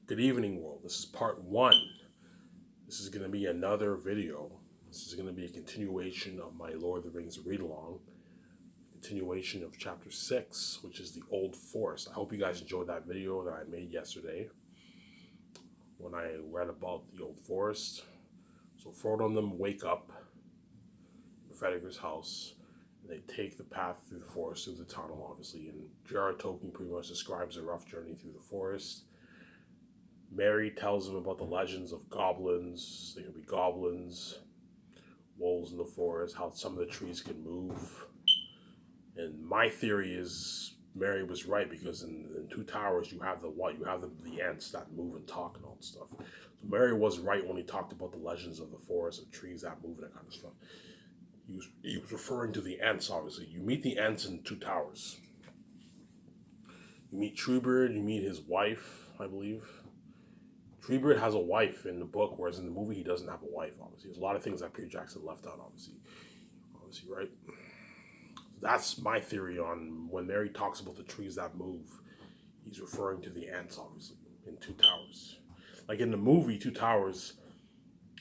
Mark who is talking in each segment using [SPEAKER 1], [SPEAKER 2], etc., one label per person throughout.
[SPEAKER 1] Good evening, world. This is part one. This is going to be another video. This is going to be a continuation of my Lord of the Rings read along, continuation of chapter 6, which is the Old Forest. I hope you guys enjoyed that video that I made yesterday when I read about the Old Forest. So Frodo and them wake up in Fredegur's house, and they take the path through the forest, through the tunnel, obviously. And J.R.R. Tolkien pretty much describes a rough journey through the forest. Merry tells them about the legends of goblins. There can be goblins, wolves in the forest, how some of the trees can move. And my theory is Merry was right because in Two Towers you have the ants that move and talk and all that stuff. So Merry was right when he talked about the legends of the forest, of trees that move and that kind of stuff. He was referring to the ants, obviously. You meet the ants in Two Towers. You meet Treebeard, you meet his wife, I believe. Treebeard has a wife in the book, whereas in the movie he doesn't have a wife, obviously. There's a lot of things that Peter Jackson left out, obviously. Obviously, right? That's my theory on when Merry talks about the trees that move. He's referring to the ants, obviously, in Two Towers. Like in the movie Two Towers,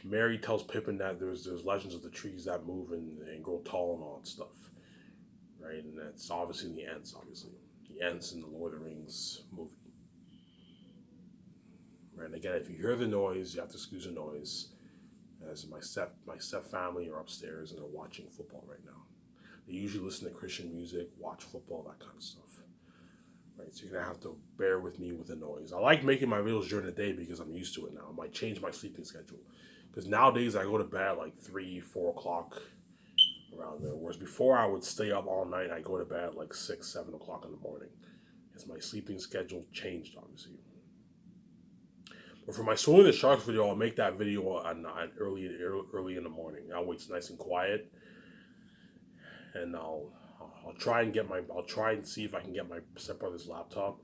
[SPEAKER 1] Merry tells Pippin that there's legends of the trees that move and grow tall and all that stuff. Right? And that's obviously the ants, obviously. The ants in the Lord of the Rings movie. Right? And again, if you hear the noise, you have to excuse the noise. As my step family are upstairs and they're watching football right now. They usually listen to Christian music, watch football, that kind of stuff. Right? So you're gonna have to bear with me with the noise. I like making my videos during the day because I'm used to it now. I might change my sleeping schedule. Because nowadays I go to bed at like 3, 4 o'clock around there. Whereas before I would stay up all night, I go to bed at like 6, 7 o'clock in the morning. As my sleeping schedule changed, obviously. But for my Swimming the Sharks video, I'll make that video on early in the morning. That way it's nice and quiet, and I'll try and see if I can get my stepbrother's laptop,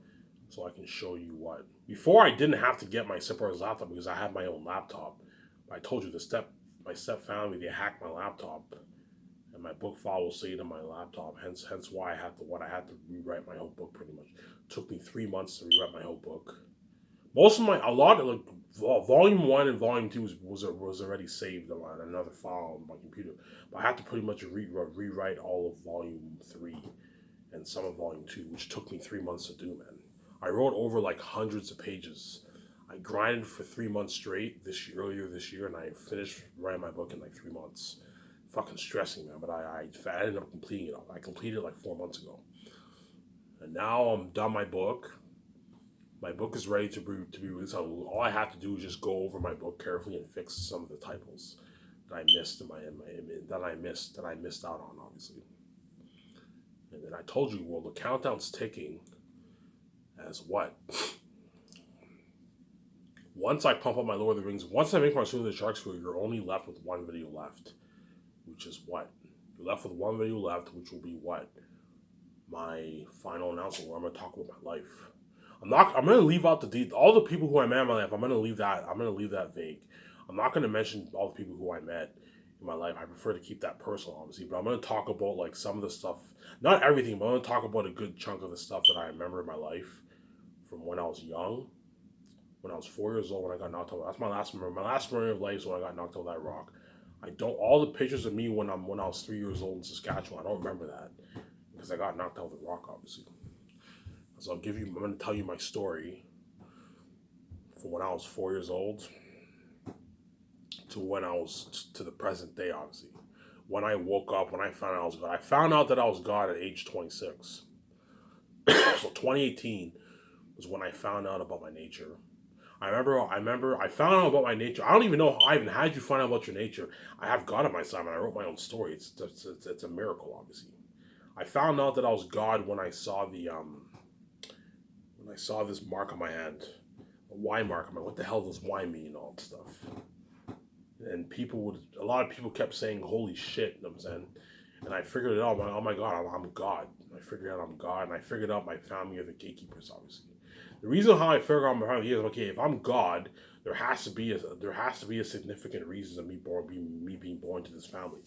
[SPEAKER 1] so I can show you what. Before I didn't have to get my stepbrother's laptop because I had my own laptop. I told you my step family, they hacked my laptop, and my book file will stay in my laptop. Hence why I had to rewrite my whole book pretty much. It took me 3 months to rewrite my whole book. A lot of volume 1 and volume 2 was already saved on another file on my computer, but I had to pretty much rewrite all of volume 3 and some of volume 2, which took me 3 months to do, man. I wrote over like hundreds of pages. I grinded for 3 months straight earlier this year, and I finished writing my book in like 3 months. Fucking stressing, man, but I ended up completing it. I completed it like 4 months ago, and now I'm done my book. My book is ready to be released. All I have to do is just go over my book carefully and fix some of the typos that I missed that I missed out on, obviously. And then I told you, well, the countdown's ticking. As what? Once I pump up my Lord of the Rings, once I make my Swimming the Sharks video, you're only left with one video left, which is what? You're left with one video left, which will be what? My final announcement where I'm going to talk about my life. I'm gonna leave out all the people who I met in my life. I'm gonna leave that vague. I'm not gonna mention all the people who I met in my life. I prefer to keep that personal, obviously. But I'm gonna talk about like some of the stuff, not everything, but I'm gonna talk about a good chunk of the stuff that I remember in my life from when I was young, when I was 4 years old when I got knocked out. That's my last memory. My last memory of life is when I got knocked out of that rock. All the pictures of me when I was 3 years old in Saskatchewan. I don't remember that because I got knocked out of the rock, obviously. So I'm going to tell you my story from when I was 4 years old to when I was to the present day, obviously. When I woke up, when I found out I was God. I found out that I was God at age 26. So 2018 was when I found out about my nature. I remember I found out about my nature. I don't even know how I even had you find out about your nature. I have God on my side, and I wrote my own story. It's a miracle, obviously. I found out that I was God when I saw this mark on my hand, a Y mark on my, what the hell does Y mean and all that stuff. And a lot of people kept saying, holy shit, you know what I'm saying? And I figured it out, oh my God, I'm God. I figured out I'm God, and I figured out my family are the gatekeepers, obviously. The reason how I figured out my family is, okay, if I'm God, there has to be a significant reason of me being born to this family.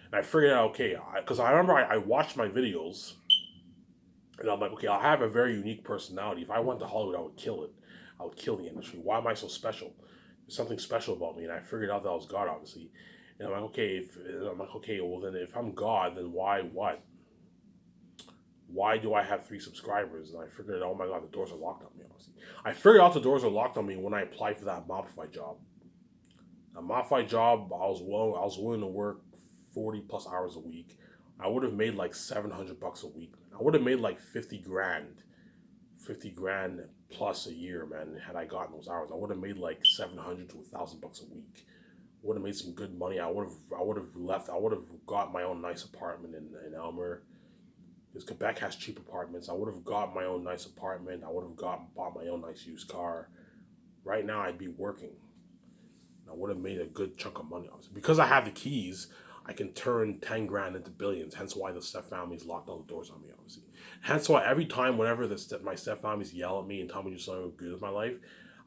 [SPEAKER 1] And I figured out, okay, because I remember I watched my videos, and I'm like, okay, I have a very unique personality. If I went to Hollywood, I would kill it. I would kill the industry. Why am I so special? There's something special about me, and I figured out that I was God, obviously. And I'm like, okay, well then, if I'm God, then why what? Why do I have 3 subscribers? And I figured, oh my God, the doors are locked on me. Obviously, I figured out the doors are locked on me when I applied for that Mobify job. A Mobify job, I was willing to work 40 plus hours a week. I would have made like $700 a week. I would have made like 50 grand, 50 grand plus a year, man. Had I gotten those hours, I would have made like 700 to $1,000 a week. Would have made some good money. I would have left. I would have got my own nice apartment in Elmer, because Quebec has cheap apartments. I would have got my own nice apartment. I would have bought my own nice used car. Right now, I'd be working. I would have made a good chunk of money. Obviously, because I have the keys, I can turn 10 grand into billions. Hence why the step families locked all the doors on me. Obviously, hence why every time, whenever my step families yell at me and tell me to do something good with my life,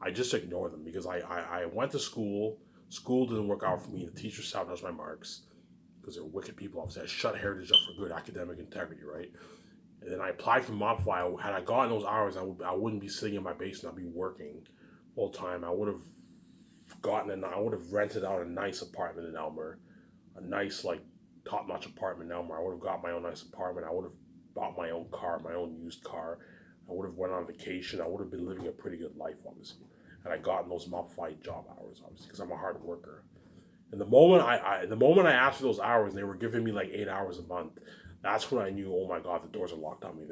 [SPEAKER 1] I just ignore them, because I went to school. School didn't work out for me. The teachers sabotaged my marks because they're wicked people. Obviously, I shut Heritage up for good academic integrity, right? And then I applied for Mobify. Had I gotten those hours, I wouldn't be sitting in my basement. I'd be working full time. I would have I would have rented out a nice apartment in Elmer, a nice like top notch apartment in Elmer. I would have got my own nice apartment. I would have bought my own car, my own used car. I would have went on vacation. I would have been living a pretty good life, obviously. And I gotten those Mobify job hours, obviously, because I'm a hard worker. And the moment I asked for those hours, they were giving me like 8 hours a month. That's when I knew, oh my God, the doors are locked on me.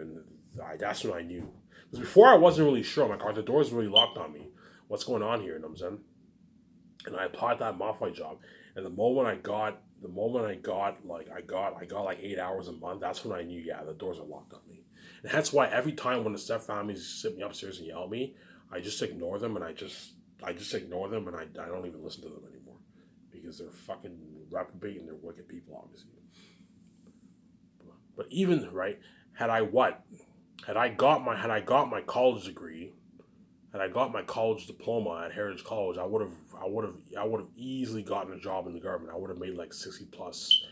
[SPEAKER 1] That's when I knew. Because before I wasn't really sure. I'm like, are the doors really locked on me? What's going on here? You know what I'm saying? And I applied that Mobify job. And I got like 8 hours a month. That's when I knew, yeah, the doors are locked on me. And that's why every time when the step families sit me upstairs and yell at me, I just ignore them, and I just ignore them, and I don't even listen to them anymore, because they're fucking reprobate and they're wicked people, obviously. But even right, had I what, had I got my college degree, had I got my college diploma at Heritage College, I would have easily gotten a job in the government. I would have made like 60 plus.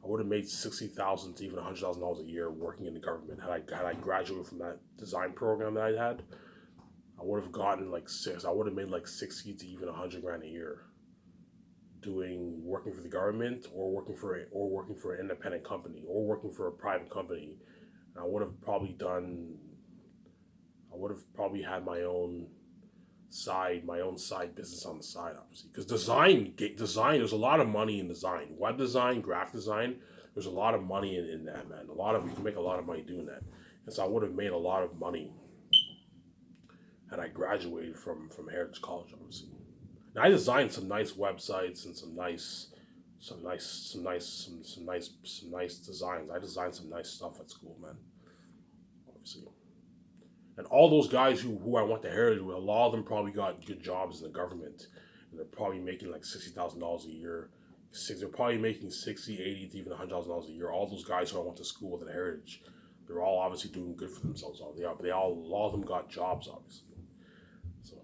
[SPEAKER 1] I would have made 60,000 to even $100,000 a year working in the government. Had I graduated from that design program that I had, I would have gotten like six. I would have made like 60 to even 100 grand a year, working for the government, or working for an independent company, or working for a private company. And I would have probably had my own side business on the side, obviously, because design, there's a lot of money in design, web design, graphic design. There's a lot of money in that, man. You can make a lot of money doing that. And so I would have made a lot of money had I graduated from Heritage College, obviously. Now, I designed some nice websites and some nice designs. I designed some nice stuff at school, man. Obviously, and all those guys who I went to Heritage with, a lot of them probably got good jobs in the government, and they're probably making like $60,000 a year. They're probably making 60, 80 to even $100,000 a year. All those guys who I went to school with at Heritage, they're all obviously doing good for themselves. A lot of them got jobs, obviously. So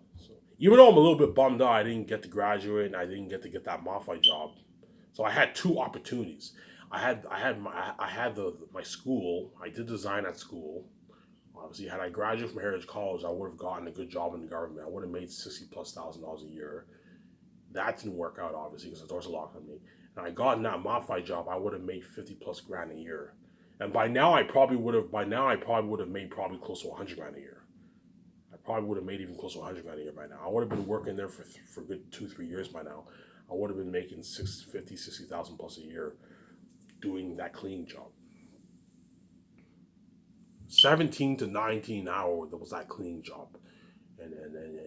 [SPEAKER 1] even though I'm a little bit bummed out, I didn't get to graduate and I didn't get to get that Mobify job. So I had 2 opportunities. I had my school. I did design at school. Obviously, had I graduated from Heritage College, I would have gotten a good job in the government. I would have made 60 plus thousand dollars a year. That didn't work out, obviously, because the doors are locked on me. And I got in that Mobify job, I would have made 50 plus grand a year. And by now I probably would have made probably close to 100 grand a year. I probably would have made even close to 100 grand a year by now. I would have been working there for good 2-3 years by now. I would have been making 60,000 plus a year doing that cleaning job. 17 to 19 hours, that was that cleaning job. And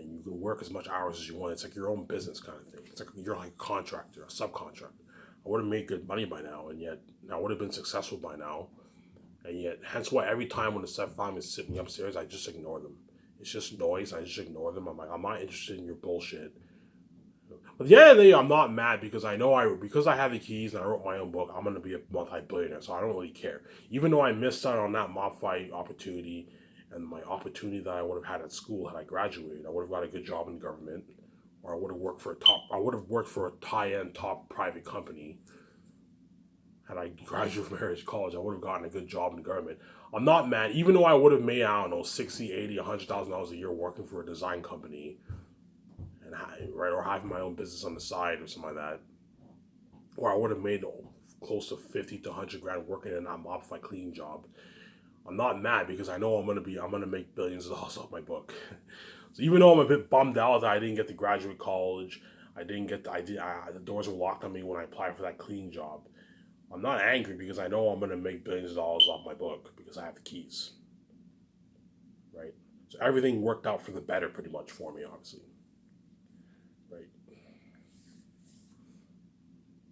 [SPEAKER 1] you can work as much hours as you want. It's like your own business kind of thing. It's like you're like a contractor, a subcontractor. I would have made good money by now, and yet I would have been successful by now. And yet, hence why every time when the step family is sitting upstairs, I just ignore them. It's just noise. I just ignore them. I'm like, I'm not interested in your bullshit. But at the end of the day, I'm not mad, because because I have the keys and I wrote my own book, I'm gonna be a multi-billionaire. So I don't really care. Even though I missed out on that Mobify opportunity and my opportunity that I would have had at school had I graduated, I would have got a good job in government, or I would have worked for a high-end top private company. Had I graduated from Heritage College, I would have gotten a good job in the government. I'm not mad, even though I would have made, I don't know, 60, 80, $100,000 a year working for a design company, and right, or having my own business on the side or something like that, or I would have made close to 50 to 100 grand working in that Mobify cleaning job. I'm not mad because I know I'm gonna make billions of dollars off my book. So even though I'm a bit bummed out that I didn't get to graduate college, the doors were locked on me when I applied for that cleaning job. I'm not angry because I know I'm gonna make billions of dollars off my book because I have the keys, right? So everything worked out for the better pretty much for me, obviously, right?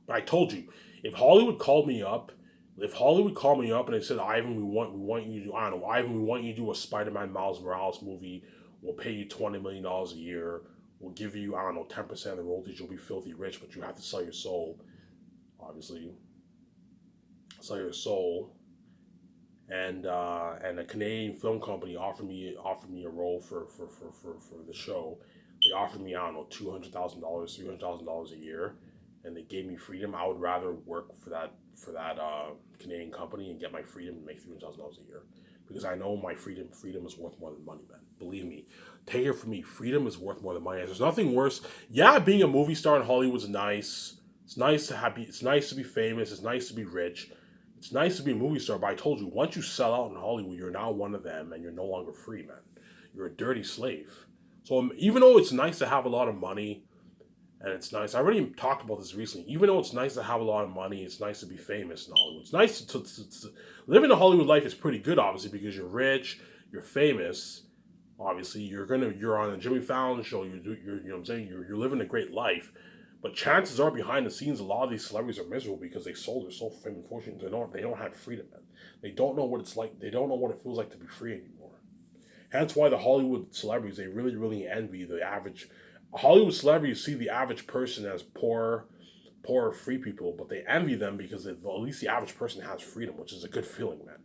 [SPEAKER 1] But I told you, if Hollywood called me up, if Hollywood called me up and they said, Ivan, we want you to do, I don't know, Ivan, we want you to do a Spider-Man Miles Morales movie. We'll pay you $20 million a year. We'll give you, I don't know, 10% of the royalties. You'll be filthy rich, but you have to sell your soul, obviously. Sell your soul. And a Canadian film company offered me a role for the show. They offered me, I don't know, $200,000, $300,000 a year, and they gave me freedom. I would rather work for that Canadian company and get my freedom and make $300,000 a year, because I know my freedom is worth more than money, man. Believe me, take it from me. Freedom is worth more than money. There's nothing worse. Yeah, being a movie star in Hollywood is nice. It's nice to have. It's nice to be famous. It's nice to be rich. It's nice to be a movie star, but I told you, once you sell out in Hollywood, you're now one of them, and you're no longer free, man. You're a dirty slave. So even though it's nice to have a lot of money, and it's nice, I already talked about this recently. Even though it's nice to have a lot of money, it's nice to be famous in Hollywood. It's nice to living a Hollywood life is pretty good, obviously, because you're rich, you're famous. Obviously, you're on a Jimmy Fallon show. You know what I'm saying. You're living a great life. But chances are, behind the scenes, a lot of these celebrities are miserable because they sold their soul for fame and fortune. They don't have freedom, man. They don't know what it's like. They don't know what it feels like to be free anymore. Hence why the Hollywood celebrities, they really, really envy the average. Hollywood celebrities see the average person as poor free people, but they envy them because at least the average person has freedom, which is a good feeling, man.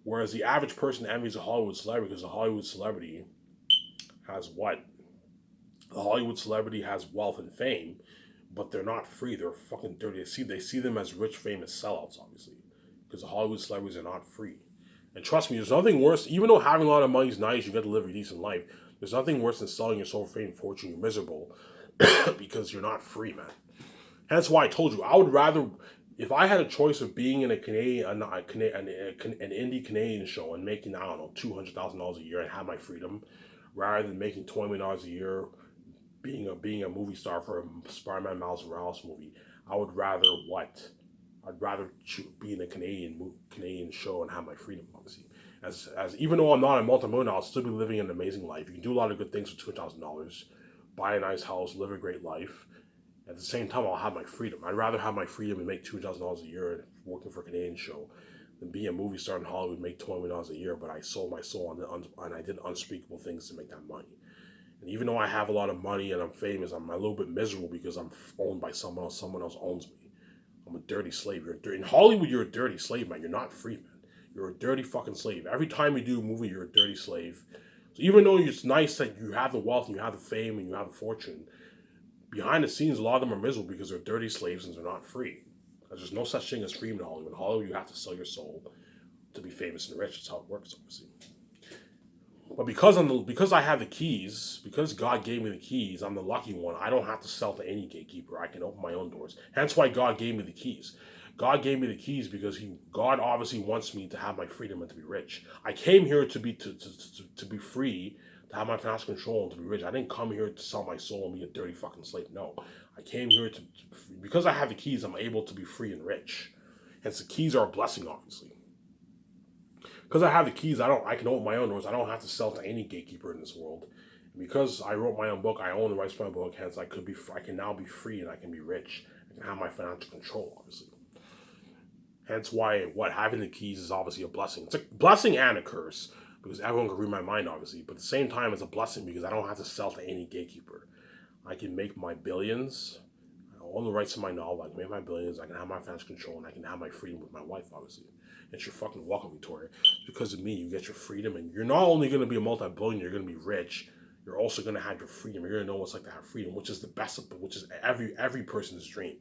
[SPEAKER 1] Whereas the average person envies a Hollywood celebrity because the Hollywood celebrity has what? The Hollywood celebrity has wealth and fame, but they're not free. They're fucking dirty. They see them as rich, famous sellouts, obviously, because the Hollywood celebrities are not free. And trust me, there's nothing worse. Even though having a lot of money is nice, you get to live a decent life. There's nothing worse than selling your soul for fame and fortune. You're miserable because you're not free, man. Hence why I told you I would rather, if I had a choice of being in an indie Canadian show and making, I don't know, $200,000 a year and have my freedom, rather than making $20 million a year being a movie star for a Spider-Man Miles Morales movie. I would rather what? I'd rather be in a Canadian show and have my freedom, obviously. As even though I'm not a multimillionaire, I'll still be living an amazing life. You can do a lot of good things for $2,000, buy a nice house, live a great life. At the same time, I'll have my freedom. I'd rather have my freedom and make $2,000 a year working for a Canadian show than be a movie star in Hollywood and make $20 million a year, but I sold my soul and I did unspeakable things to make that money. And even though I have a lot of money and I'm famous, I'm a little bit miserable because I'm owned by someone else. Someone else owns me. I'm a dirty slave. In Hollywood, you're a dirty slave, man. You're not free, man. You're a dirty fucking slave. Every time you do a movie, you're a dirty slave. So even though it's nice that you have the wealth and you have the fame and you have the fortune, behind the scenes, a lot of them are miserable because they're dirty slaves and they're not free. There's no such thing as freedom in Hollywood. In Hollywood, you have to sell your soul to be famous and rich. That's how it works, obviously. But because I have the keys, because God gave me the keys, I'm the lucky one. I don't have to sell to any gatekeeper. I can open my own doors. Hence why God gave me the keys. God gave me the keys because God obviously wants me to have my freedom and to be rich. I came here to be free, to have my financial control and to be rich. I didn't come here to sell my soul and be a dirty fucking slave. No, I came here because I have the keys. I'm able to be free and rich. Hence, the keys are a blessing, obviously. Because I have the keys, I can open my own doors. I don't have to sell to any gatekeeper in this world. And because I wrote my own book, I own the rights to my book. Hence, I can now be free and I can be rich. I can have my financial control, obviously. Hence, why having the keys is obviously a blessing. It's a blessing and a curse because everyone can read my mind, obviously. But at the same time, it's a blessing because I don't have to sell to any gatekeeper. I can make my billions. I own the rights to my novel. I can make my billions. I can have my financial control, and I can have my freedom with my wife, obviously. It's your fucking welcome, Victoria. Because of me, you get your freedom, and you're not only going to be a multi-billionaire, you're going to be rich. you're also gonna have your freedom. You're gonna know what's like to have freedom, which is the best of, which is every person's dream.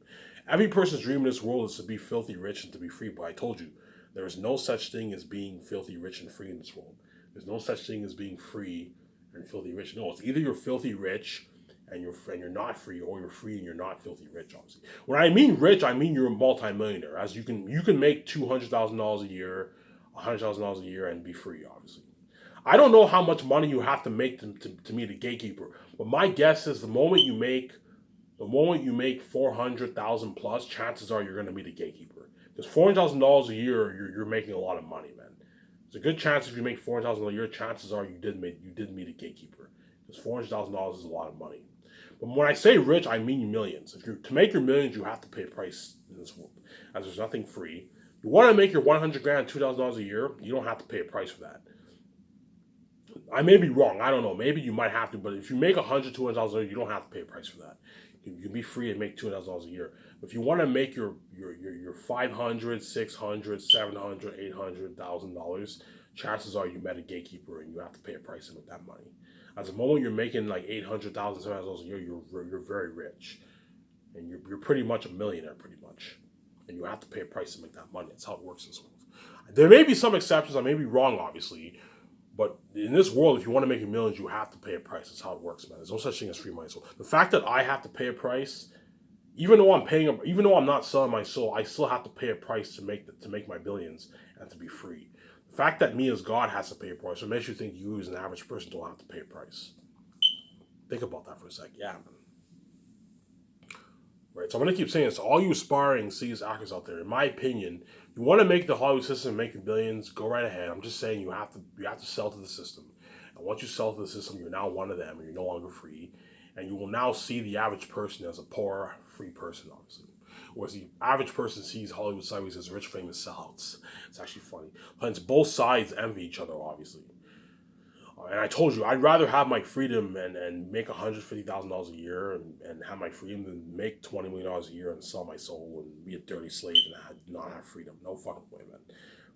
[SPEAKER 1] Every person's dream in this world is to be filthy rich and to be free. But I told you, there is no such thing as being filthy rich and free in this world. There's no such thing as being free and filthy rich. No, it's either you're filthy rich and you're not free, or you're free and you're not filthy rich. Obviously, when I mean rich, I mean you're a multimillionaire. As you can make $200,000 a year, $100,000 a year, and be free. Obviously, I don't know how much money you have to make to meet a gatekeeper, but my guess is the moment you make 400,000 plus, chances are you're going to meet a gatekeeper. Because $400,000 a year, you're making a lot of money, man. There's a good chance if you make 400,000 a year, chances are you did meet a gatekeeper. Because $400,000 is a lot of money. But when I say rich, I mean millions. If you to make your millions, you have to pay a price in this world, as there's nothing free. You want to make your 100 grand, $2,000 a year, you don't have to pay a price for that. I may be wrong. I don't know. Maybe you might have to, but if you make $100,000, $200,000 a year, you don't have to pay a price for that. You can be free and make $200,000 a year. If you want to make your $500, $600, $700, $800,000, chances are you met a gatekeeper and you have to pay a price to make that money. At the moment you're making like $800,000, $700,000 a year, you're very rich, and you're pretty much a millionaire, pretty much, and you have to pay a price to make that money. That's how it works in this world. There may be some exceptions. I may be wrong, obviously. But in this world, if you want to make millions, you have to pay a price. That's how it works, man. There's no such thing as free money. So the fact that I have to pay a price, even though I'm not selling my soul, I still have to pay a price to make my billions and to be free. The fact that me as God has to pay a price, it makes you think you as an average person don't have to pay a price. Think about that for a sec. Yeah, man. Right. So I'm gonna keep saying this to all you aspiring serious actors out there. In my opinion, you want to make the Hollywood system, make your billions, go right ahead. I'm just saying you have to sell to the system. And once you sell to the system, you're now one of them, and you're no longer free. And you will now see the average person as a poor, free person, obviously. Whereas the average person sees Hollywood sideways as rich, famous sellouts. It's actually funny. Hence, both sides envy each other, obviously. And I told you, I'd rather have my freedom and make $150,000 a year and have my freedom than make $20 million a year and sell my soul and be a dirty slave and not have freedom. No fucking way, man.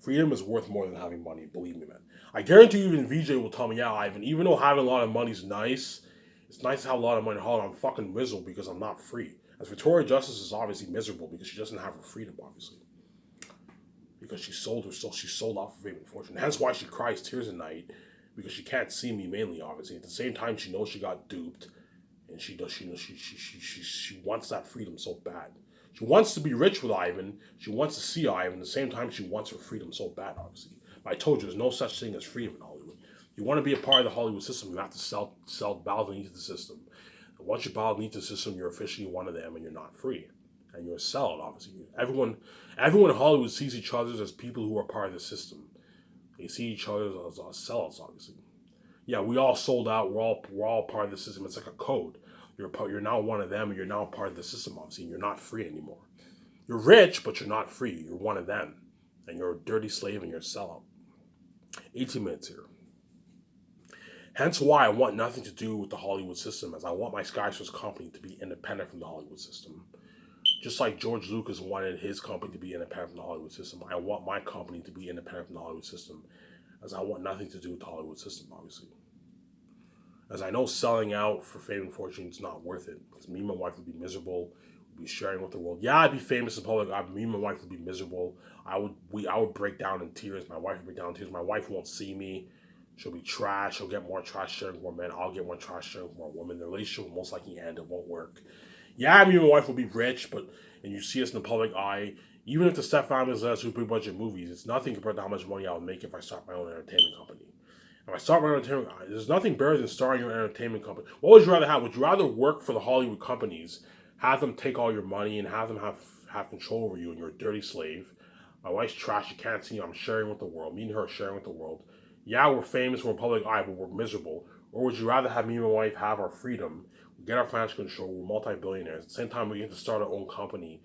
[SPEAKER 1] Freedom is worth more than having money, believe me, man. I guarantee you, even VJ will tell me, yeah, Ivan, even though having a lot of money is nice, it's nice to have a lot of money. Hold on, I'm fucking miserable because I'm not free. As Victoria Justice is obviously miserable because she doesn't have her freedom, obviously. Because she sold her soul, she sold out for fame and fortune. Hence why she cries tears at night, because she can't see me mainly, obviously. At the same time, she knows she got duped, and she wants that freedom so bad. She wants to be rich with Ivan. She wants to see Ivan. At the same time, she wants her freedom so bad, obviously. But I told you, there's no such thing as freedom in Hollywood. You want to be a part of the Hollywood system, you have to bow beneath the system. And once you bow beneath the system, you're officially one of them, and you're not free. And you're a sellout, obviously. Everyone in Hollywood sees each other as people who are part of the system. They see each other as sellouts, obviously. Yeah, we all sold out. We're all part of the system. It's like a code. You're now one of them, and you're now part of the system, obviously. And you're not free anymore. You're rich, but you're not free. You're one of them, and you're a dirty slave, and you're a sellout. 18 minutes here. Hence why I want nothing to do with the Hollywood system, as I want my Skyscraper's company to be independent from the Hollywood system. Just like George Lucas wanted his company to be independent from the Hollywood system, I want my company to be independent from the Hollywood system, as I want nothing to do with the Hollywood system, obviously. As I know selling out for fame and fortune is not worth it, because me and my wife would be miserable, we'd be sharing with the world. Yeah, I'd be famous in public, me and my wife would be miserable. I would break down in tears, my wife would break down in tears, my wife won't see me, she'll be trash, she'll get more trash sharing with more men, I'll get more trash sharing with more women, the relationship will most likely end, it won't work. Yeah, me and my wife will be rich, and you see us in the public eye, even if the Step Families let us do big budget movies, it's nothing compared to how much money I would make if I start my own entertainment company. If I start my own entertainment, there's nothing better than starting your entertainment company. What would you rather have? Would you rather work for the Hollywood companies, have them take all your money, and have them have control over you, and you're a dirty slave? My wife's trash, you can't see me, I'm sharing with the world. Me and her are sharing with the world. Yeah, we're famous, we're in public eye, but we're miserable. Or would you rather have me and my wife have our freedom, get our financial control, we're multi-billionaires. At the same time, we get to start our own company,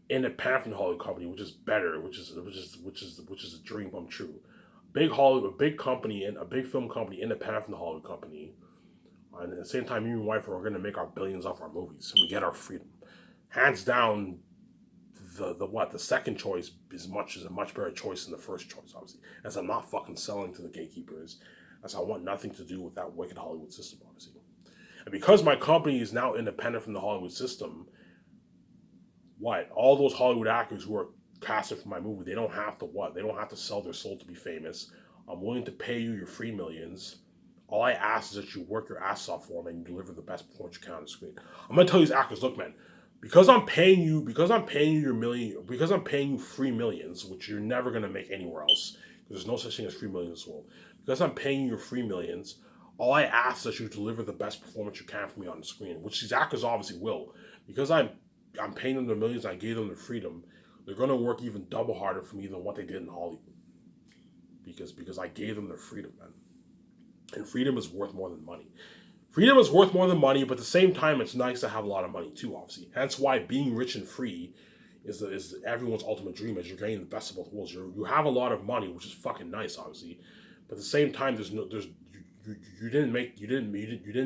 [SPEAKER 1] independent from the Hollywood company, which is better, which is a dream come true. Big Hollywood, a big company, and a big film company, independent from the Hollywood company. And at the same time, me and my wife are going to make our billions off our movies, and we get our freedom. Hands down, the second choice is a much better choice than the first choice, obviously. As I'm not fucking selling to the gatekeepers, as I want nothing to do with that wicked Hollywood system, obviously. And because my company is now independent from the Hollywood system, all those Hollywood actors who are casted for my movie, they don't have to They don't have to sell their soul to be famous. I'm willing to pay you your free millions. All I ask is that you work your ass off for me and you deliver the best performance you can on the screen. I'm gonna tell these actors, look, man, because I'm paying you your million, because I'm paying you free millions, which you're never gonna make anywhere else, because there's no such thing as free millions in this world. Because I'm paying you your free millions, all I ask is that you deliver the best performance you can for me on the screen, which these actors obviously will. Because I'm paying them the millions, I gave them the freedom, they're gonna work even double harder for me than what they did in Hollywood. Because I gave them their freedom, man. And freedom is worth more than money. Freedom is worth more than money, but at the same time, it's nice to have a lot of money too, obviously. Hence why being rich and free is everyone's ultimate dream, as you're getting the best of both worlds. You have a lot of money, which is fucking nice, obviously. But at the same time, you didn't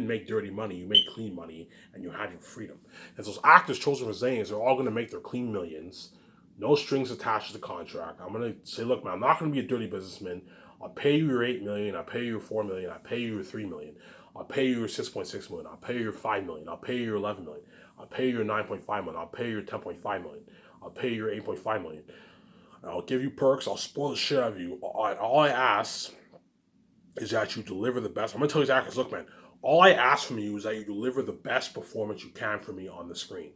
[SPEAKER 1] make dirty money. You made clean money, and you had your freedom. And those actors chosen for Zanes are all going to make their clean millions, no strings attached to the contract. I'm going to say, look, man, I'm not going to be a dirty businessman. I'll pay you your $8 million. I'll pay you your $4 million. I'll pay you your $3 million. I'll pay you your $6.6 million. I'll pay you your $5 million. I'll pay you your $11 million. I'll pay you your $9.5 million. I'll pay you your $10.5 million. I'll pay you your $8.5 million. I'll give you perks. I'll spoil the shit out of you. All I ask is that you deliver the best. I'm going to tell these actors, look, man, all I ask from you is that you deliver the best performance you can for me on the screen.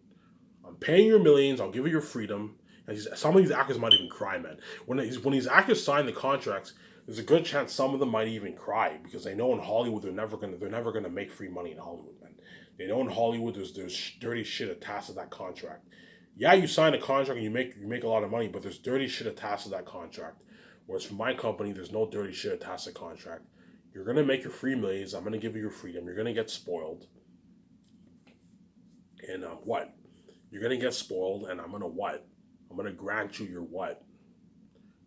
[SPEAKER 1] I'm paying your millions. I'll give you your freedom. And some of these actors might even cry, man. When these actors sign the contracts, there's a good chance some of them might even cry because they know in Hollywood they're never gonna make free money in Hollywood, man. They know in Hollywood there's dirty shit attached to that contract. Yeah, you sign a contract and you make a lot of money, but there's dirty shit attached to that contract. Whereas for my company, there's no dirty shit attached to the contract. You're gonna make your free millions. I'm gonna give you your freedom. You're gonna get spoiled, and You're gonna get spoiled, and I'm gonna grant you your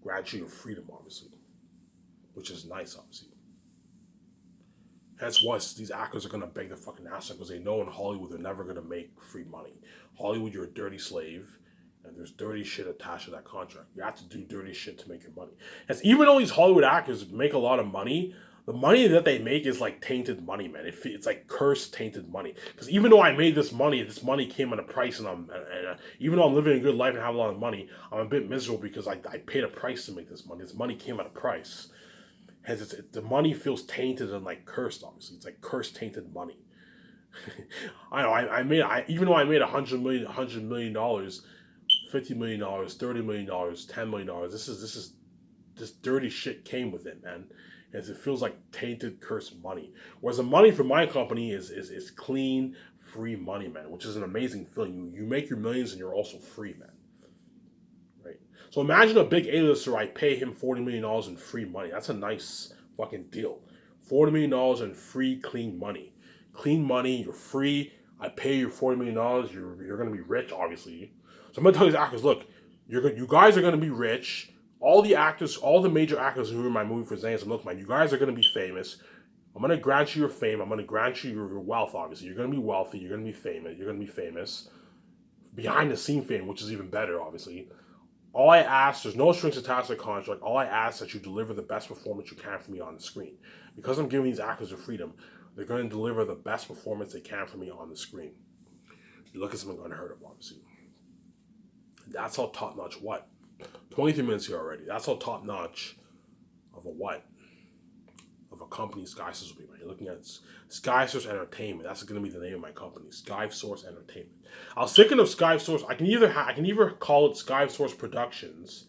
[SPEAKER 1] Grant you your freedom, obviously, which is nice, obviously. Hence why these actors are gonna beg their fucking ass because they know in Hollywood they're never gonna make free money. Hollywood, you're a dirty slave, and there's dirty shit attached to that contract. You have to do dirty shit to make your money. And even though these Hollywood actors make a lot of money, the money that they make is like tainted money, man. It's like cursed, tainted money. Because even though I made this money came at a price, and even though I'm living a good life and have a lot of money, I'm a bit miserable because I paid a price to make this money. This money came at a price. Hence, the money feels tainted and like cursed. Obviously, it's like cursed, tainted money. I know. Even though I made $100 million, $50 million, $30 million, $10 million. This dirty shit came with it, man. As it feels like tainted, cursed money. Whereas the money from my company is clean, free money, man, which is an amazing feeling. You make your millions and you're also free, man. Right? So imagine a big A-lister, I pay him $40 million in free money. That's a nice fucking deal. $40 million in free, clean money. Clean money, you're free. I pay you $40 million. You're going to be rich, obviously. So I'm going to tell these actors, look, you guys are going to be rich. All the major actors who are in my movie for Zanes, look, man, you guys are going to be famous. I'm going to grant you your fame. I'm going to grant you your wealth, obviously. You're going to be wealthy. You're going to be famous. You're going to be famous. Behind the scene fame, which is even better, obviously. All I ask, there's no strings attached to the contract. All I ask is that you deliver the best performance you can for me on the screen. Because I'm giving these actors their freedom, they're going to deliver the best performance they can for me on the screen. You look at something unheard of, obviously. That's how top-notch 23 minutes here already. That's how top-notch of a company Sky Source will be. You're looking at Sky Source Entertainment. That's going to be the name of my company, Sky Source Entertainment. I was thinking of Sky Source. I can either call it Sky Source Productions.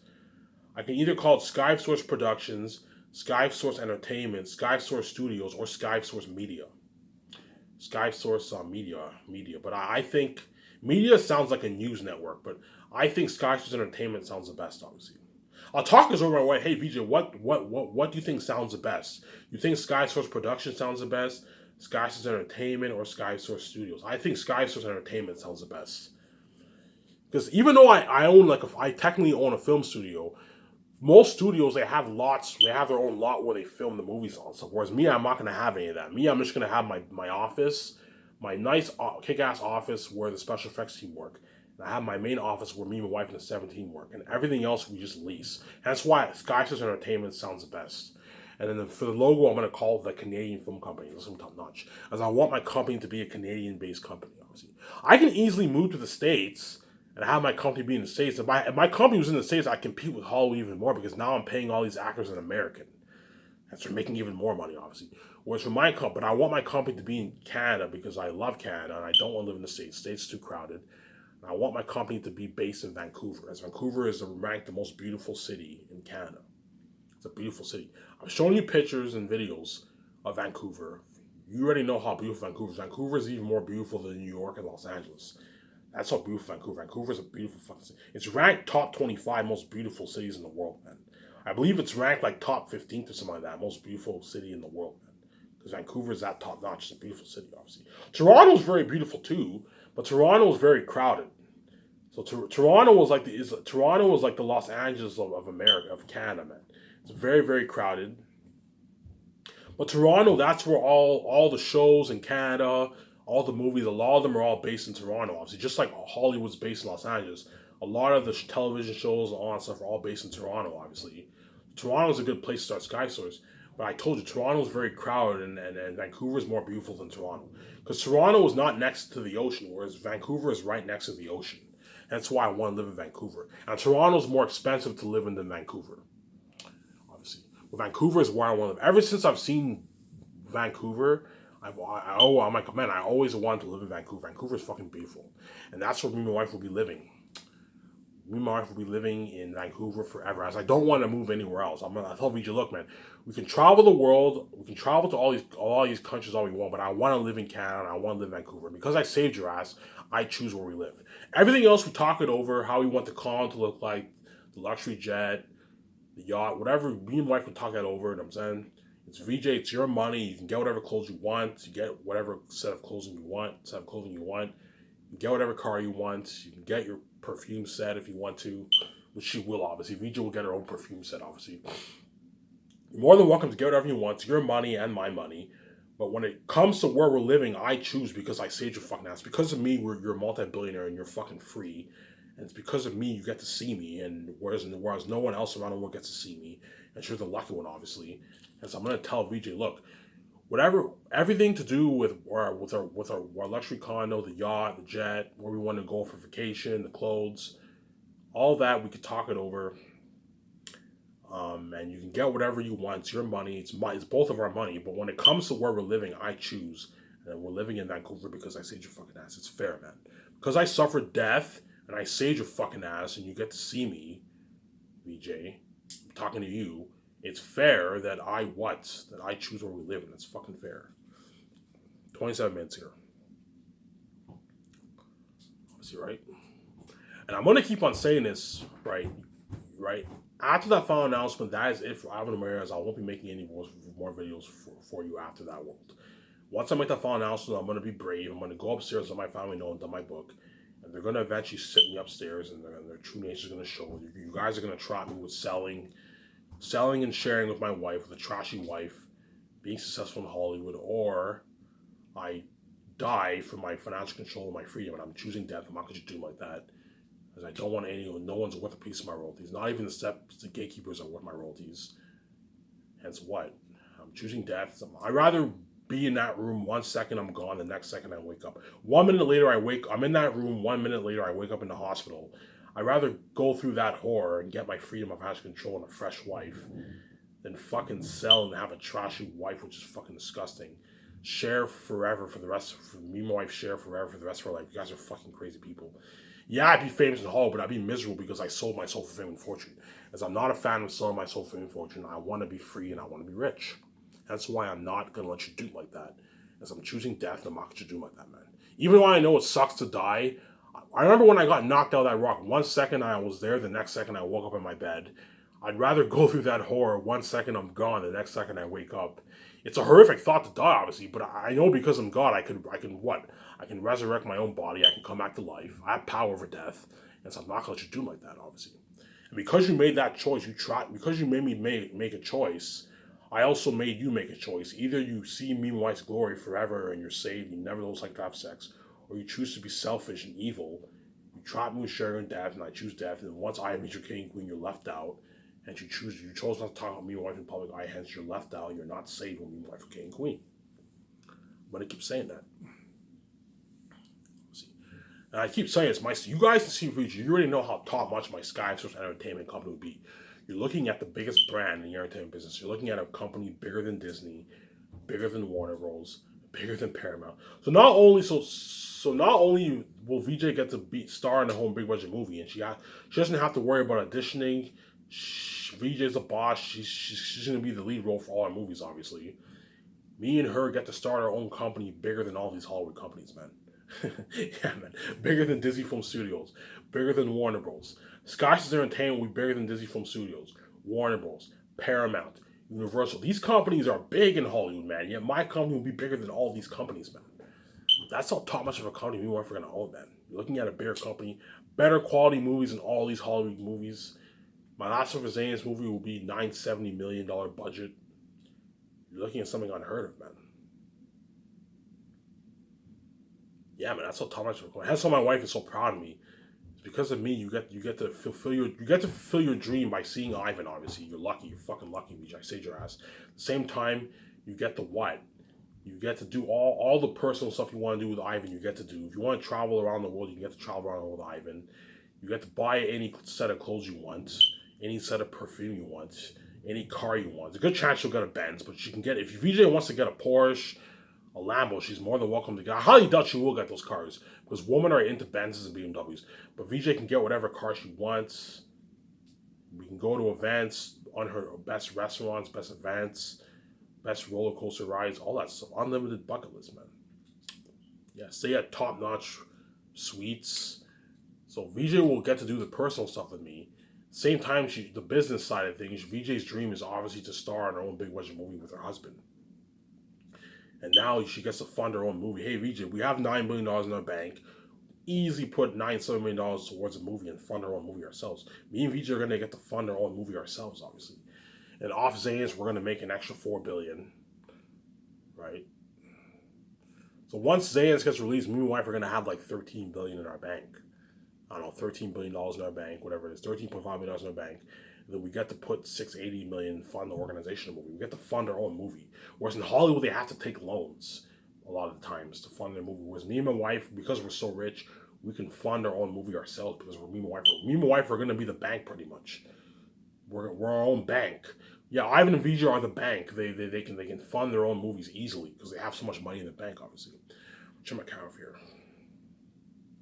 [SPEAKER 1] I can either call it Sky Source Productions, Sky Source Entertainment, Sky Source Studios, or Sky Source Media. Sky Source Media. But I think media sounds like a news network, but I think Sky Source Entertainment sounds the best, obviously. I'll talk this over my way. Hey, VJ, what do you think sounds the best? You think Sky Source Production sounds the best, Sky Source Entertainment, or Sky Source Studios? I think Sky Source Entertainment sounds the best. Because even though I technically own a film studio, most studios, they have their own lot where they film the movies on. So whereas me, I'm not going to have any of that. Me, I'm just going to have my office, my nice kick-ass office where the special effects team work. And I have my main office where me, my wife, and the 17 work. And everything else we just lease. That's why Sky Source Entertainment sounds the best. And then for the logo, I'm going to call it the Canadian Film Company. That's top notch. As I want my company to be a Canadian-based company, obviously. I can easily move to the States and have my company be in the States. If my company was in the States, I'd compete with Hollywood even more because now I'm paying all these actors in American. That's for making even more money, obviously. Whereas for my company, but I want my company to be in Canada because I love Canada and I don't want to live in the States. States too crowded. And I want my company to be based in Vancouver, as Vancouver is ranked the most beautiful city in Canada. It's a beautiful city. I've shown you pictures and videos of Vancouver. You already know how beautiful Vancouver is. Vancouver is even more beautiful than New York and Los Angeles. That's how beautiful Vancouver. Vancouver is a beautiful fucking city. It's ranked top 25 most beautiful cities in the world, man. I believe it's ranked like top 15th or something like that, most beautiful city in the world, man. Because Vancouver is that top notch. It's a beautiful city, obviously. Toronto's very beautiful too, but Toronto is very crowded. So Toronto was like the Los Angeles of America, of Canada, man. It's very, very crowded. But Toronto, that's where all the shows in Canada, all the movies, a lot of them are all based in Toronto. Obviously, just like Hollywood's based in Los Angeles, a lot of the television shows and all that stuff are all based in Toronto. Obviously, Toronto's a good place to start Sky Stores. But I told you, Toronto's very crowded, and Vancouver's more beautiful than Toronto. Because Toronto is not next to the ocean, whereas Vancouver is right next to the ocean. That's why I want to live in Vancouver. And Toronto's more expensive to live in than Vancouver. Obviously, but Vancouver is where I want to live. Ever since I've seen Vancouver, I'm like, man, I always wanted to live in Vancouver. Vancouver is fucking beautiful, and that's where me and my wife will be living. Me and my wife will be living in Vancouver forever, as I don't want to move anywhere else. I tell Vijay, look, man, we can travel the world, we can travel to all these countries all we want, but I want to live in Canada, and I want to live in Vancouver. Because I saved your ass, I choose where we live. Everything else, we talk it over, how we want the car to look like, the luxury jet, the yacht, whatever. Me and my wife would talk that over, you know what I'm saying? It's VJ, it's your money. You can get whatever clothes you want. You get whatever set of clothing you want. You get whatever car you want. You can get your perfume set if you want to, which she will, obviously. VJ will get her own perfume set, obviously. You're more than welcome to get whatever you want. It's your money and my money. But when it comes to where we're living, I choose because I saved your fucking ass. Because of me, you're a multi-billionaire and you're fucking free. And it's because of me you get to see me. And whereas no one else around the world gets to see me. And she's the lucky one, obviously. And so I'm going to tell VJ, look, everything to do with our luxury condo, the yacht, the jet, where we want to go for vacation, the clothes, all that, we could talk it over. And you can get whatever you want. It's your money. It's both of our money. But when it comes to where we're living, I choose. And we're living in Vancouver because I saved your fucking ass. It's fair, man. Because I suffered death and I saved your fucking ass and you get to see me, VJ, I'm talking to you. It's fair that I choose where we live, and it's fucking fair. 27 minutes here. Obviously, right? And I'm gonna keep on saying this, right? After that final announcement, that is it for Alvin Ramirez. I won't be making any more videos for you after that world. Once I make that final announcement, I'm gonna be brave. I'm gonna go upstairs, let my family know, and done my book. And they're gonna eventually sit me upstairs, and their true nature is gonna show. You guys are gonna trap me with selling and sharing with my wife, with a trashy wife, being successful in Hollywood, or I die for my financial control and my freedom, and I'm choosing death. I'm not going to do like that, because I don't want anyone. No one's worth a piece of my royalties. Not even the gatekeepers are worth my royalties. Hence what? I'm choosing death. I'd rather be in that room 1 second, I'm gone. The next second, I wake up. 1 minute later, I'm in that room. 1 minute later, I wake up in the hospital. I'd rather go through that horror and get my freedom of financial control and a fresh wife than fucking sell and have a trashy wife, which is fucking disgusting. Share forever for the rest. For me and my wife share forever for the rest of our life. You guys are fucking crazy people. Yeah, I'd be famous in Hollywood, but I'd be miserable because I sold my soul for fame and fortune. As I'm not a fan of selling my soul for fame and fortune, I want to be free and I want to be rich. That's why I'm not going to let you do like that. As I'm choosing death, I'm not going to do like that, man. Even though I know it sucks to die, I remember when I got knocked out of that rock. 1 second I was there, the next second I woke up in my bed. I'd rather go through that horror. 1 second I'm gone, the next second I wake up. It's a horrific thought to die, obviously, but I know because I'm God, I can resurrect my own body. I can come back to life. I have power over death, and so I'm not going to let you do like that, obviously. And because you made that choice, because you made me make a choice, I also made you make a choice. Either you see me and my wife's glory forever and you're saved, you never know like to have sex, or you choose to be selfish and evil. You trap me with sharing death, and I choose death. And once I am your king and queen, you're left out. And you chose not to talk about me and my wife in public eye, hence you're left out, you're not saved when me and my wife are king and queen. I'm gonna keep saying that. And I keep saying this, you guys can see Regis, you already know how top notch my Sky Source Entertainment company would be. You're looking at the biggest brand in the entertainment business. You're looking at a company bigger than Disney, bigger than Warner Bros., bigger than Paramount. So not only will VJ get to star in a home big budget movie, and she doesn't have to worry about auditioning. VJ's the boss. She's gonna be the lead role for all our movies, obviously. Me and her get to start our own company bigger than all these Hollywood companies, man. Yeah, man. Bigger than Disney Film Studios. Bigger than Warner Bros. Sky Source Entertainment will be bigger than Disney Film Studios. Warner Bros. Paramount. Universal. These companies are big in Hollywood, man. Yet my company will be bigger than all these companies, man. That's how top much of a company we want for gonna own, man. You're looking at a bigger company, better quality movies than all these Hollywood movies. My last of Zane's movie will be $970 million budget. You're looking at something unheard of, man. Yeah, man, that's how top much of a company. That's why my wife is so proud of me. It's because of me. You get to fulfill your dream by seeing Ivan. Obviously, you're lucky. You're fucking lucky, BJ. I saved your ass. At the same time, you get to what? You get to do all the personal stuff you want to do with Ivan. You get to do. If you want to travel around the world, you can get to travel around the world with Ivan. You get to buy any set of clothes you want, any set of perfume you want, any car you want. There's a good chance you'll get a Benz, but you can get, if VJ wants to get a Porsche, a Lambo, she's more than welcome to get. I highly doubt she will get those cars because women are into Benzes and BMWs. But VJ can get whatever car she wants. We can go to events on her best restaurants, best events, best roller coaster rides, all that stuff. Unlimited bucket list, man. Yeah, stay at top notch suites. So VJ will get to do the personal stuff with me. Same time, the business side of things, VJ's dream is obviously to star in her own big budget movie with her husband. And now she gets to fund her own movie. Hey, VJ, we have $9 million in our bank. Easily put $7 million towards a movie and fund our own movie ourselves. Me and VJ are going to get to fund our own movie ourselves, obviously. And off Zane's, we're going to make an extra $4 billion. Right? So once Zane's gets released, me and my wife are going to have like $13 billion in our bank. I don't know, $13 billion in our bank, whatever it is, $13.5 million in our bank. Then we get to put $680 million fund the organization movie. We get to fund our own movie. Whereas in Hollywood, they have to take loans a lot of the times to fund their movie. Whereas me and my wife, because we're so rich, we can fund our own movie ourselves because me and my wife are going to be the bank pretty much. We're our own bank. Yeah, Ivan and VJ are the bank. They can fund their own movies easily because they have so much money in the bank, obviously. Check my count here.